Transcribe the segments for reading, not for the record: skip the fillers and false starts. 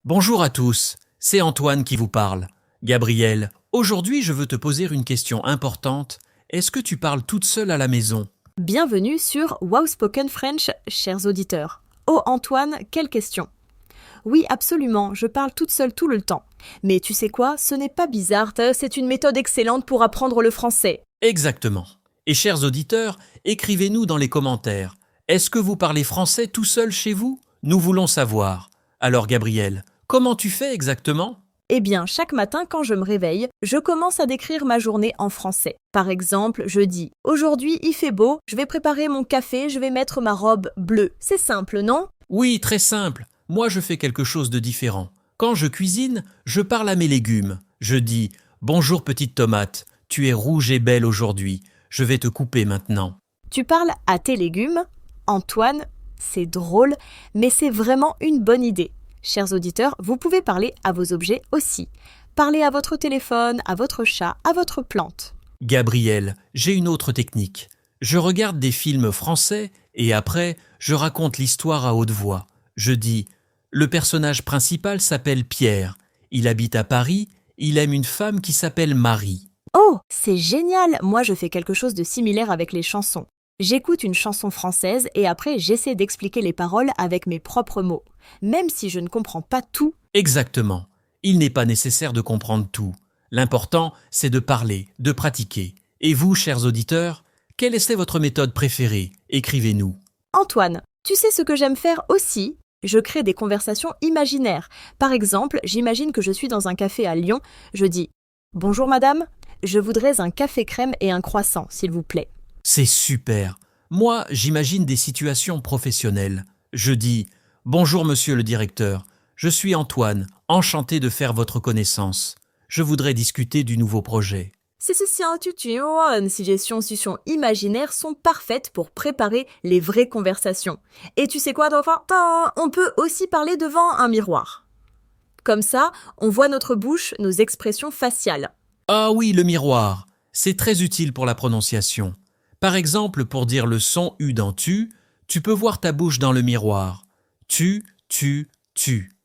Bonjour à tous, c'est Antoine qui vous parle. Gabriel, aujourd'hui je veux te poser une question importante. Est-ce que tu parles toute seule à la maison? Bienvenue sur Wow Spoken French, chers auditeurs. Oh Antoine, quelle question! Oui, absolument, je parle toute seule tout le temps. Mais tu sais quoi, ce n'est pas bizarre, c'est une méthode excellente pour apprendre le français. Exactement. Et chers auditeurs, écrivez-nous dans les commentaires. Est-ce que vous parlez français tout seul chez vous? Nous voulons savoir. Alors Gabriel, comment tu fais exactement? Eh bien, chaque matin quand je me réveille, je commence à décrire ma journée en français. Par exemple, je dis « Aujourd'hui, il fait beau, je vais préparer mon café, je vais mettre ma robe bleue. » C'est simple, non? Oui, très simple. Moi, je fais quelque chose de différent. Quand je cuisine, je parle à mes légumes. Je dis « Bonjour petite tomate, tu es rouge et belle aujourd'hui. Je vais te couper maintenant. » Tu parles à tes légumes? Antoine, c'est drôle, mais c'est vraiment une bonne idée. Chers auditeurs, vous pouvez parler à vos objets aussi. Parlez à votre téléphone, à votre chat, à votre plante. Gabriel, j'ai une autre technique. Je regarde des films français et après, je raconte l'histoire à haute voix. Je dis « Le personnage principal s'appelle Pierre. Il habite à Paris. Il aime une femme qui s'appelle Marie. » Oh, c'est génial! Moi, je fais quelque chose de similaire avec les chansons. J'écoute une chanson française et après, j'essaie d'expliquer les paroles avec mes propres mots. Même si je ne comprends pas tout, Exactement. Il n'est pas nécessaire de comprendre tout. L'important, c'est de parler, de pratiquer. Et vous, chers auditeurs, quelle est votre méthode préférée? Écrivez-nous. Antoine, tu sais ce que j'aime faire aussi? Je crée des conversations imaginaires. Par exemple, j'imagine que je suis dans un café à Lyon. Je dis « Bonjour madame, je voudrais un café crème et un croissant, s'il vous plaît. » C'est super. Moi, j'imagine des situations professionnelles. Je dis « Bonjour monsieur le directeur, je suis Antoine, enchanté de faire votre connaissance. Je voudrais discuter du nouveau projet. » Ces situations imaginaires sont parfaites pour préparer les vraies conversations. Et tu sais quoi, d'enfant? On peut aussi parler devant un miroir. Comme ça, on voit notre bouche, nos expressions faciales. Ah oui, le miroir. C'est très utile pour la prononciation. Par exemple, pour dire le son U dans tu peux voir ta bouche dans le miroir. Tu.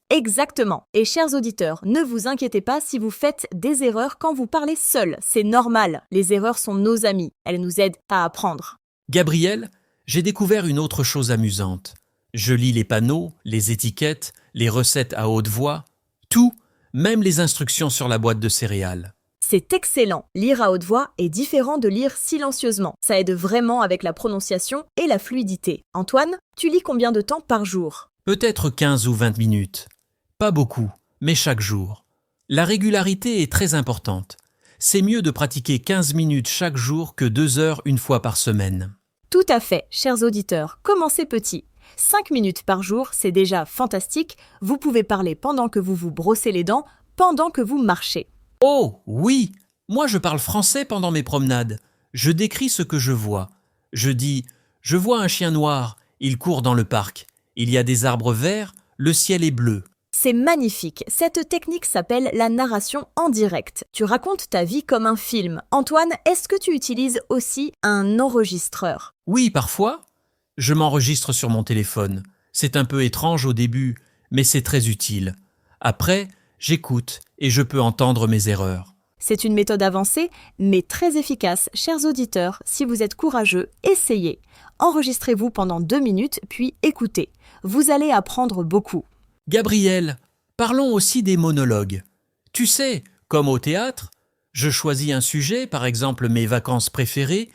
Exactement. Et chers auditeurs, ne vous inquiétez pas si vous faites des erreurs quand vous parlez seul. C'est normal. Les erreurs sont nos amies. Elles nous aident à apprendre. Gabriel, j'ai découvert une autre chose amusante. Je lis les panneaux, les étiquettes, les recettes à haute voix, tout, même les instructions sur la boîte de céréales. C'est excellent. Lire à haute voix est différent de lire silencieusement. Ça aide vraiment avec la prononciation et la fluidité. Antoine, tu lis combien de temps par jour? Peut-être 15 ou 20 minutes. Pas beaucoup, mais chaque jour. La régularité est très importante. C'est mieux de pratiquer 15 minutes chaque jour que 2 heures une fois par semaine. Tout à fait, chers auditeurs. Commencez petit. 5 minutes par jour, c'est déjà fantastique. Vous pouvez parler pendant que vous vous brossez les dents, pendant que vous marchez. Oh, oui! Moi je parle français pendant mes promenades. Je décris ce que je vois. Je dis « Je vois un chien noir, il court dans le parc. Il y a des arbres verts, le ciel est bleu. » C'est magnifique. Cette technique s'appelle la narration en direct. Tu racontes ta vie comme un film. Antoine, est-ce que tu utilises aussi un enregistreur? Oui, parfois. Je m'enregistre sur mon téléphone. C'est un peu étrange au début, mais c'est très utile. Après, j'écoute et je peux entendre mes erreurs. C'est une méthode avancée, mais très efficace. Chers auditeurs, si vous êtes courageux, essayez. Enregistrez-vous pendant 2 minutes, puis écoutez. Vous allez apprendre beaucoup. Gabriel, parlons aussi des monologues. Tu sais, comme au théâtre, je choisis un sujet, par exemple mes vacances préférées,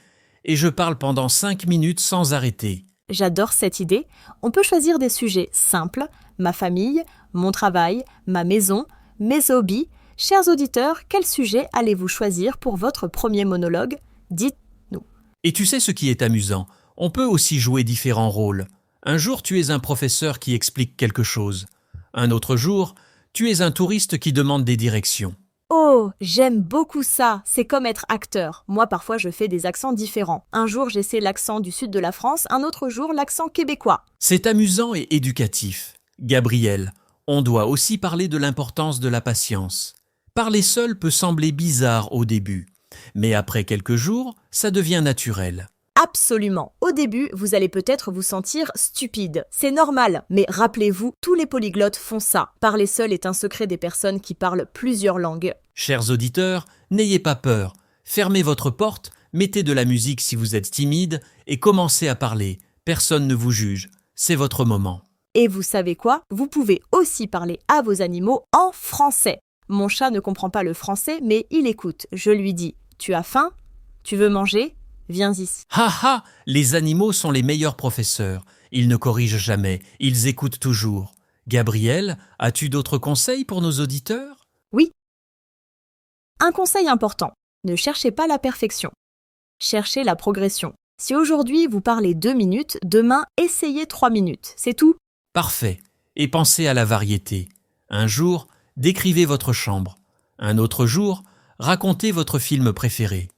et je parle pendant 5 minutes sans arrêter. J'adore cette idée. On peut choisir des sujets simples, ma famille, mon travail, ma maison, mes hobbies. Chers auditeurs, quel sujet allez-vous choisir pour votre premier monologue? Dites-nous. Et tu sais ce qui est amusant? On peut aussi jouer différents rôles. Un jour, tu es un professeur qui explique quelque chose. Un autre jour, tu es un touriste qui demande des directions. Oh, j'aime beaucoup ça. C'est comme être acteur. Moi, parfois, je fais des accents différents. Un jour, j'essaie l'accent du sud de la France, un autre jour, l'accent québécois. C'est amusant et éducatif. Gabriel, on doit aussi parler de l'importance de la patience. Parler seul peut sembler bizarre au début, mais après quelques jours, ça devient naturel. Absolument. Au début, vous allez peut-être vous sentir stupide. C'est normal, mais rappelez-vous, tous les polyglottes font ça. Parler seul est un secret des personnes qui parlent plusieurs langues. Chers auditeurs, n'ayez pas peur. Fermez votre porte, mettez de la musique si vous êtes timide et commencez à parler. Personne ne vous juge. C'est votre moment. Et vous savez quoi? Vous pouvez aussi parler à vos animaux en français. Mon chat ne comprend pas le français, mais il écoute. Je lui dis « Tu as faim? Tu veux manger? Viens ici. » Ha ha! Les animaux sont les meilleurs professeurs. Ils ne corrigent jamais, ils écoutent toujours. Gabriel, as-tu d'autres conseils pour nos auditeurs? Oui. Un conseil important. Ne cherchez pas la perfection. Cherchez la progression. Si aujourd'hui vous parlez 2 minutes, demain essayez 3 minutes. C'est tout. Parfait. Et pensez à la variété. Un jour, décrivez votre chambre. Un autre jour, racontez votre film préféré.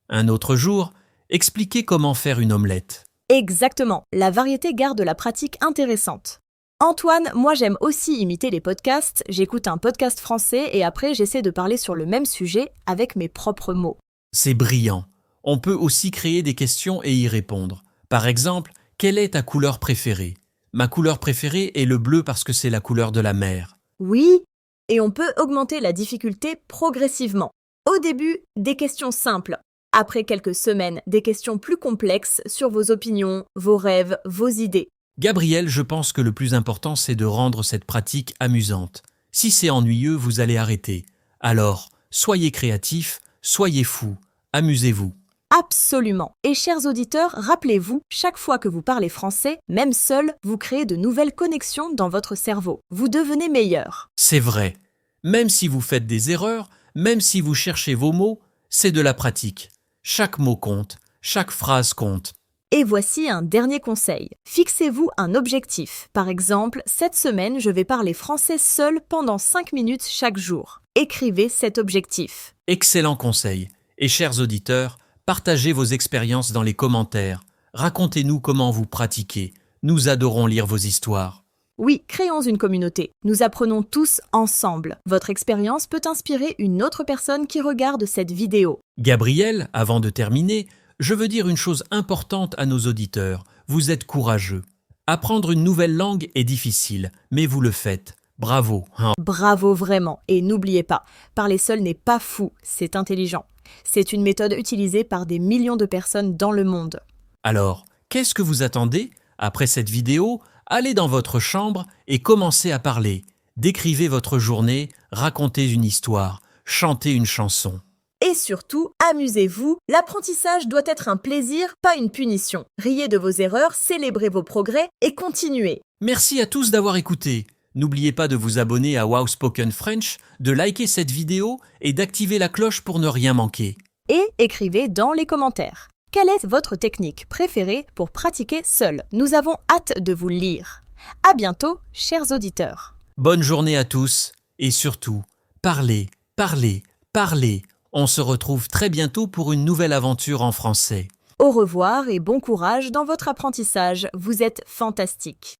Un autre jour, expliquez comment faire une omelette. Exactement. La variété garde la pratique intéressante. Antoine, moi j'aime aussi imiter les podcasts. J'écoute un podcast français et après j'essaie de parler sur le même sujet avec mes propres mots. C'est brillant. On peut aussi créer des questions et y répondre. Par exemple, quelle est ta couleur préférée? Ma couleur préférée est le bleu parce que c'est la couleur de la mer. Oui, et on peut augmenter la difficulté progressivement. Au début, des questions simples. Après quelques semaines, des questions plus complexes sur vos opinions, vos rêves, vos idées. Gabriel, je pense que le plus important, c'est de rendre cette pratique amusante. Si c'est ennuyeux, vous allez arrêter. Alors, soyez créatifs, soyez fous, amusez-vous. Absolument. Et chers auditeurs, rappelez-vous, chaque fois que vous parlez français, même seul, vous créez de nouvelles connexions dans votre cerveau. Vous devenez meilleur. C'est vrai. Même si vous faites des erreurs, même si vous cherchez vos mots, c'est de la pratique. Chaque mot compte, chaque phrase compte. Et voici un dernier conseil. Fixez-vous un objectif. Par exemple, cette semaine, je vais parler français seul pendant 5 minutes chaque jour. Écrivez cet objectif. Excellent conseil. Et chers auditeurs, partagez vos expériences dans les commentaires. Racontez-nous comment vous pratiquez. Nous adorons lire vos histoires. Oui, créons une communauté. Nous apprenons tous ensemble. Votre expérience peut inspirer une autre personne qui regarde cette vidéo. Gabriel, avant de terminer, je veux dire une chose importante à nos auditeurs. Vous êtes courageux. Apprendre une nouvelle langue est difficile, mais vous le faites. Bravo. Bravo vraiment. Et n'oubliez pas, parler seul n'est pas fou, c'est intelligent. C'est une méthode utilisée par des millions de personnes dans le monde. Alors, qu'est-ce que vous attendez? Après cette vidéo, allez dans votre chambre et commencez à parler. Décrivez votre journée, racontez une histoire, chantez une chanson. Et surtout, amusez-vous. L'apprentissage doit être un plaisir, pas une punition. Riez de vos erreurs, célébrez vos progrès et continuez. Merci à tous d'avoir écouté. N'oubliez pas de vous abonner à Wow Spoken French, de liker cette vidéo et d'activer la cloche pour ne rien manquer. Et écrivez dans les commentaires. Quelle est votre technique préférée pour pratiquer seul? Nous avons hâte de vous lire. À bientôt, chers auditeurs. Bonne journée à tous et surtout, parlez, parlez, parlez. On se retrouve très bientôt pour une nouvelle aventure en français. Au revoir et bon courage dans votre apprentissage. Vous êtes fantastiques.